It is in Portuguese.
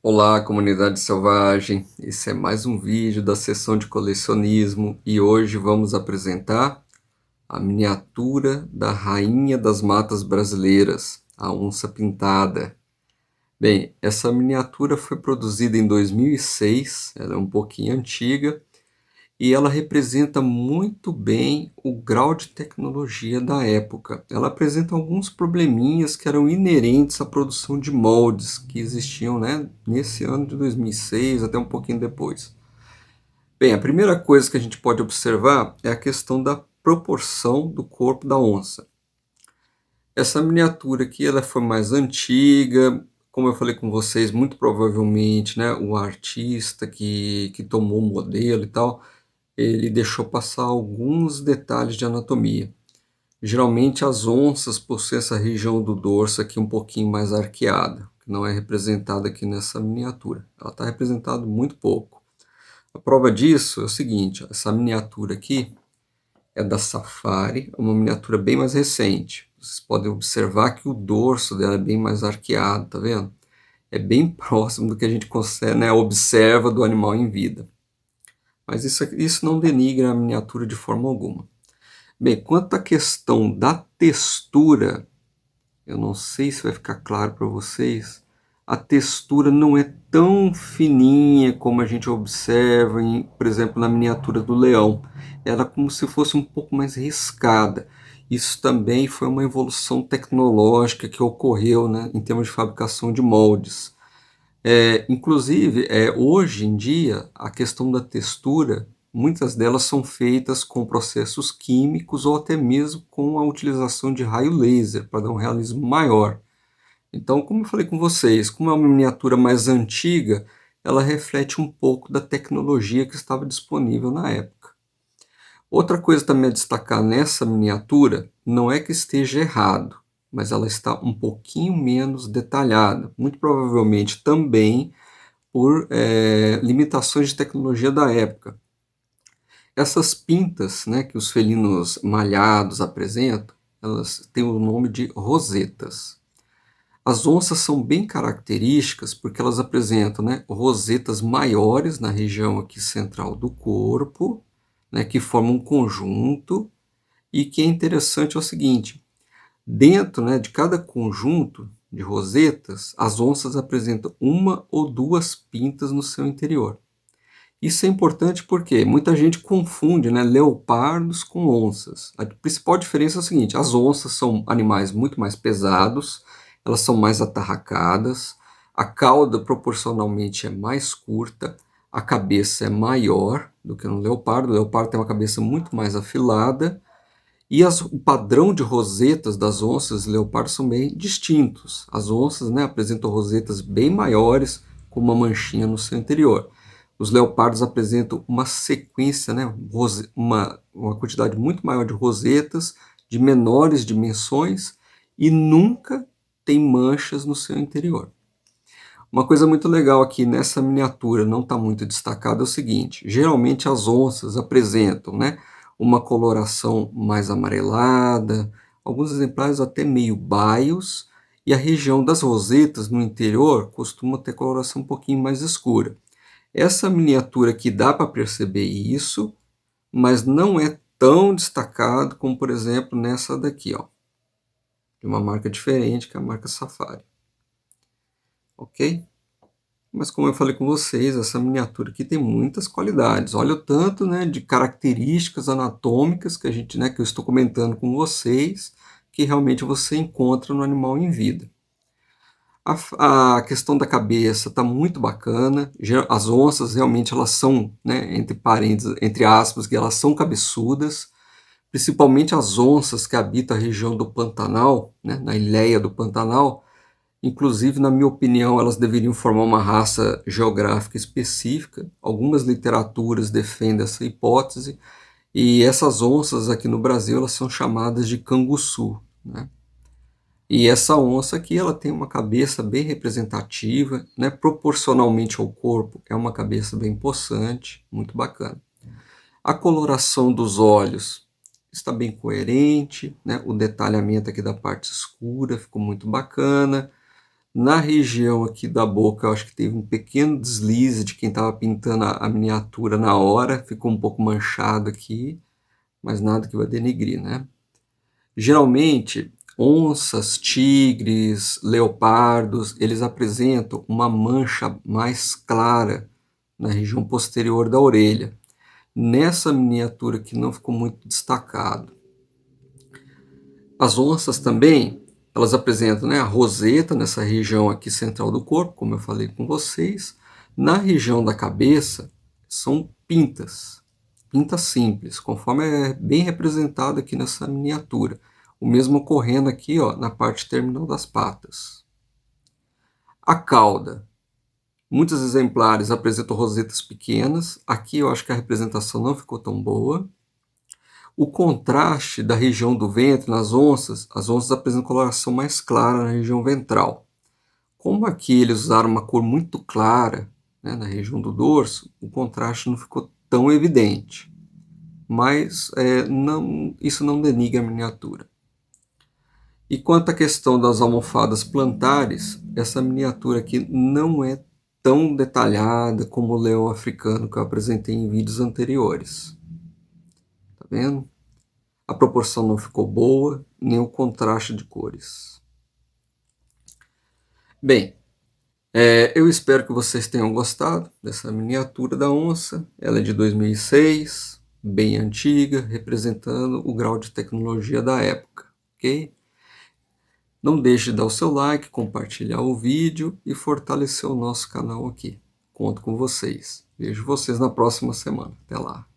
Olá, comunidade selvagem. Esse é mais um vídeo da sessão de colecionismo e hoje vamos apresentar a miniatura da Rainha das Matas Brasileiras, a onça pintada. Bem, essa miniatura foi produzida em 2006, ela é um pouquinho antiga, e ela representa muito bem o grau de tecnologia da época. Ela apresenta alguns probleminhas que eram inerentes à produção de moldes que existiam, né, nesse ano de 2006 até um pouquinho depois. Bem, a primeira coisa que a gente pode observar é a questão da proporção do corpo da onça. Essa miniatura aqui ela foi mais antiga, como eu falei com vocês, muito provavelmente, né, o artista que tomou o modelo e tal, ele deixou passar alguns detalhes de anatomia. Geralmente as onças possuem essa região do dorso aqui um pouquinho mais arqueada, que não é representada aqui nessa miniatura. Ela está representada muito pouco. A prova disso é o seguinte, essa miniatura aqui é da Safari, uma miniatura bem mais recente. Vocês podem observar que o dorso dela é bem mais arqueado, tá vendo? É bem próximo do que a gente consegue, né, observa do animal em vida. Mas isso não denigra a miniatura de forma alguma. Bem, quanto à questão da textura, eu não sei se vai ficar claro para vocês, a textura não é tão fininha como a gente observa, por exemplo, na miniatura do leão. Ela é como se fosse um pouco mais riscada. Isso também foi uma evolução tecnológica que ocorreu, né, em termos de fabricação de moldes. Inclusive, hoje em dia, a questão da textura, muitas delas são feitas com processos químicos ou até mesmo com a utilização de raio laser para dar um realismo maior. Então, como eu falei com vocês, como é uma miniatura mais antiga, ela reflete um pouco da tecnologia que estava disponível na época. Outra coisa também a destacar nessa miniatura não é que esteja errado, mas ela está um pouquinho menos detalhada, muito provavelmente também por limitações de tecnologia da época. Essas pintas, né, que os felinos malhados apresentam, elas têm o nome de rosetas. As onças são bem características porque elas apresentam, né, rosetas maiores na região aqui central do corpo, né, que formam um conjunto, e que é interessante é o seguinte, dentro, né, de cada conjunto de rosetas, as onças apresentam uma ou duas pintas no seu interior. Isso é importante porque muita gente confunde, né, leopardos com onças. A principal diferença é o seguinte, as onças são animais muito mais pesados, elas são mais atarracadas, a cauda proporcionalmente é mais curta, a cabeça é maior do que no leopardo, o leopardo tem uma cabeça muito mais afilada, e o padrão de rosetas das onças e leopardos são bem distintos. As onças, né, apresentam rosetas bem maiores, com uma manchinha no seu interior. Os leopardos apresentam uma sequência, né, uma quantidade muito maior de rosetas, de menores dimensões, e nunca tem manchas no seu interior. Uma coisa muito legal aqui nessa miniatura, não está muito destacada, é o seguinte, geralmente as onças apresentam, né, uma coloração mais amarelada, alguns exemplares até meio baios, e a região das rosetas no interior costuma ter coloração um pouquinho mais escura. Essa miniatura aqui dá para perceber isso, mas não é tão destacado como, por exemplo, nessa daqui, ó, de uma marca diferente, que é a marca Safari. Ok? Mas como eu falei com vocês, essa miniatura aqui tem muitas qualidades. Olha o tanto, né, de características anatômicas que a gente, né, que eu estou comentando com vocês, que realmente você encontra no animal em vida. A questão da cabeça está muito bacana. As onças realmente elas são, né, entre parênteses, entre aspas, que elas são cabeçudas. Principalmente as onças que habitam a região do Pantanal, né, na ilha do Pantanal. Inclusive, na minha opinião, elas deveriam formar uma raça geográfica específica. Algumas literaturas defendem essa hipótese. E essas onças aqui no Brasil, elas são chamadas de canguçu, né? E essa onça aqui, ela tem uma cabeça bem representativa, né? Proporcionalmente ao corpo, é uma cabeça bem possante, muito bacana. A coloração dos olhos está bem coerente, né? O detalhamento aqui da parte escura ficou muito bacana. Na região aqui da boca, eu acho que teve um pequeno deslize de quem estava pintando a miniatura na hora, ficou um pouco manchado aqui, mas nada que vai denegrir, né? Geralmente, onças, tigres, leopardos, eles apresentam uma mancha mais clara na região posterior da orelha. Nessa miniatura aqui não ficou muito destacado. As onças também, elas apresentam, né, a roseta nessa região aqui central do corpo, como eu falei com vocês. Na região da cabeça, são pintas simples, conforme é bem representado aqui nessa miniatura. O mesmo ocorrendo aqui, ó, na parte terminal das patas. A cauda. Muitos exemplares apresentam rosetas pequenas. Aqui eu acho que a representação não ficou tão boa. O contraste da região do ventre nas onças, as onças apresentam coloração mais clara na região ventral. Como aqui eles usaram uma cor muito clara, né, na região do dorso, o contraste não ficou tão evidente. Mas isso não denigra a miniatura. E quanto à questão das almofadas plantares, essa miniatura aqui não é tão detalhada como o leão africano que eu apresentei em vídeos anteriores. Tá vendo? A proporção não ficou boa, nem o contraste de cores. Bem, eu espero que vocês tenham gostado dessa miniatura da onça. Ela é de 2006, bem antiga, representando o grau de tecnologia da época, ok? Não deixe de dar o seu like, compartilhar o vídeo e fortalecer o nosso canal aqui. Conto com vocês. Vejo vocês na próxima semana. Até lá.